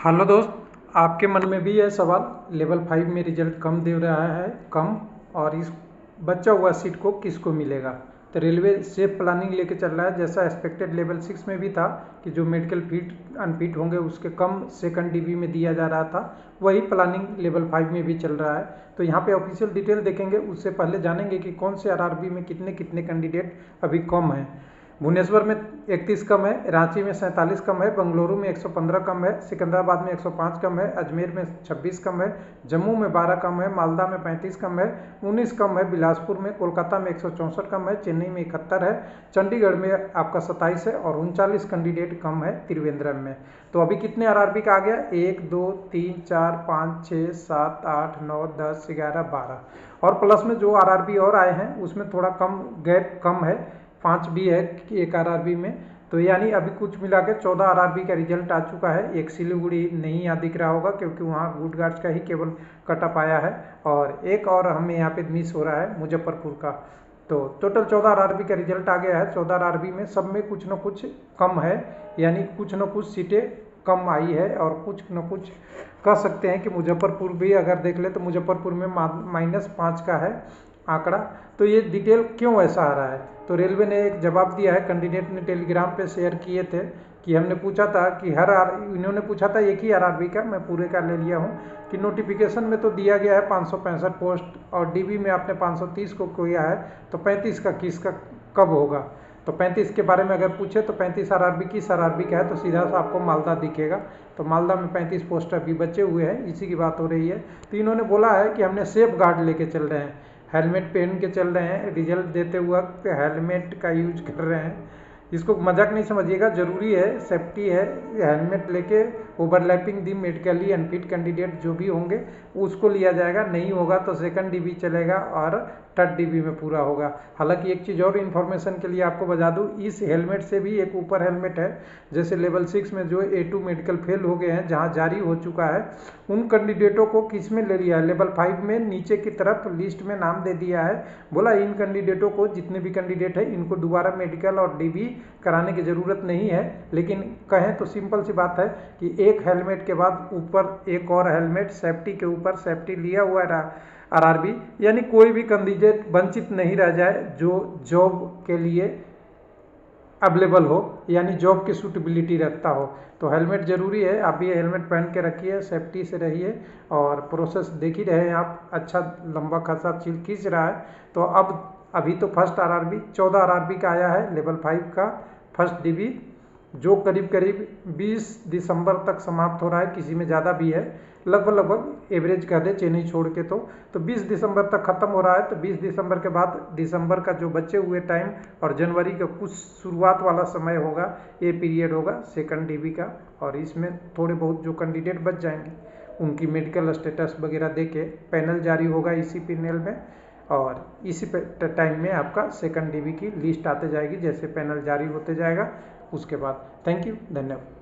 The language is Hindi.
हेलो दोस्त, आपके मन में भी यह सवाल लेवल 5 में रिजल्ट कम दे रहा है कम और इस बचा हुआ सीट को किसको मिलेगा। तो रेलवे सेफ प्लानिंग लेके चल रहा है, जैसा एक्सपेक्टेड लेवल 6 में भी था कि जो मेडिकल फिट अनफिट होंगे उसके कम सेकंड डीबी में दिया जा रहा था, वही प्लानिंग लेवल 5 में भी चल रहा है। तो यहाँ पे ऑफिशियल डिटेल देखेंगे, उससे पहले जानेंगे कि कौन से आरआरबी में कितने कितने कैंडिडेट अभी कम हैं। भुवनेश्वर में 31 कम है, रांची में 47 कम है, बेंगलुरु में 115 कम है, सिकंदराबाद में 105 कम है, अजमेर में 26 कम है, जम्मू में 12 कम है, मालदा में 35 कम है, 19 कम है बिलासपुर में, कोलकाता में 164 कम है, चेन्नई में 71 है, चंडीगढ़ में आपका 27 है और 39 कैंडिडेट कम है त्रिवेंद्रम में। तो अभी कितने आरआरबी का आ गया? 1 2 3 4 5 6 7 8 9 10 11 12 और प्लस में जो आरआरबी और आए हैं उसमें थोड़ा कम गैप कम है, 5 भी है एक आरआरबी में। तो यानी अभी कुछ मिला के 14 आरआरबी का रिजल्ट आ चुका है। एक सिलीगुड़ी नहीं यहाँ दिख रहा होगा क्योंकि वहाँ गुड गार्ड्स का ही केवल कटअप आया है और एक और हमें यहाँ पे मिस हो रहा है मुजफ्फरपुर का। तो टोटल 14 आरआरबी का रिजल्ट आ गया है। 14 आरआरबी में सब में कुछ न कुछ कम है, यानी कुछ न कुछ सीटें कम आई है और कुछ न कुछ कह सकते हैं कि मुजफ्फरपुर भी अगर देख ले तो मुजफ्फरपुर में -5 का है आंकड़ा। तो ये डिटेल क्यों ऐसा आ रहा है? तो रेलवे ने एक जवाब दिया है, कैंडिडेट ने टेलीग्राम पे शेयर किए थे कि हमने पूछा था कि इन्होंने पूछा था एक ही आरआरबी का, मैं पूरे का ले लिया हूँ कि नोटिफिकेशन में तो दिया गया है 565 पोस्ट और डीबी में आपने 530 को किया है, तो 35 का किसका कब होगा? तो 35 के बारे में अगर पूछे तो 35 आरआरबी किस आरआरबी का है, तो सीधा सा आपको मालदा दिखेगा। तो मालदा में 35 पोस्ट अभी बचे हुए हैं, इसी की बात हो रही है। तो इन्होंने बोला है कि हमने सेफ गार्ड लेके चल रहे हैं, हेलमेट पहन के चल रहे हैं, रिजल्ट देते वक्त हेलमेट का यूज कर रहे हैं। इसको मजाक नहीं समझिएगा, जरूरी है, सेफ्टी है। हेलमेट लेके ओवरलैपिंग दी मेडिकली अनफिट कैंडिडेट जो भी होंगे उसको लिया जाएगा, नहीं होगा तो सेकंड डीबी चलेगा और थर्ड डीबी में पूरा होगा। हालांकि एक चीज़ और इन्फॉर्मेशन के लिए आपको बता दूं, इस हेलमेट से भी एक ऊपर हेलमेट है, जैसे लेवल 6 में जो A2 मेडिकल फेल हो गए हैं जहां जारी हो चुका है, उन कैंडिडेटों को किस में ले लिया है? लेवल 5 में नीचे की तरफ लिस्ट में नाम दे दिया है। बोला इन कैंडिडेटों को, जितने भी कैंडिडेट है इनको दोबारा मेडिकल और डीबी कराने की ज़रूरत नहीं है, लेकिन कहें तो सिंपल सी बात है कि एक हेलमेट के बाद ऊपर एक और हेलमेट, सेफ्टी के ऊपर सेफ्टी लिया हुआ है आरआरबी, यानी कोई भी कैंडिडेट वंचित नहीं रह जाए जो जॉब के लिए अवेलेबल हो, यानी जॉब की सूटेबिलिटी रखता हो। तो हेलमेट ज़रूरी है, आप ये हेलमेट पहन के रखिए, सेफ्टी से रहिए और प्रोसेस देख ही रहे हैं आप, अच्छा लंबा खासा चील खींच रहा है। तो अब अभी तो फर्स्ट आरआरबी 14 आरआरबी का आया है, लेवल 5 का फर्स्ट डीबी, जो करीब करीब 20 दिसंबर तक समाप्त हो रहा है, किसी में ज़्यादा भी है, लगभग एवरेज कर दे चेन्नई छोड़ के तो 20 दिसंबर तक ख़त्म हो रहा है। तो 20 दिसंबर के बाद दिसंबर का जो बचे हुए टाइम और जनवरी का कुछ शुरुआत वाला समय होगा, ये पीरियड होगा सेकंड डीबी का, और इसमें थोड़े बहुत जो कैंडिडेट बच जाएंगे उनकी मेडिकल स्टेटस वगैरह दे के पैनल जारी होगा इसी पैनल में, और इसी टाइम में आपका सेकंड डीबी की लिस्ट आते जाएगी जैसे पैनल जारी होते जाएगा उसके बाद। थैंक यू, धन्यवाद।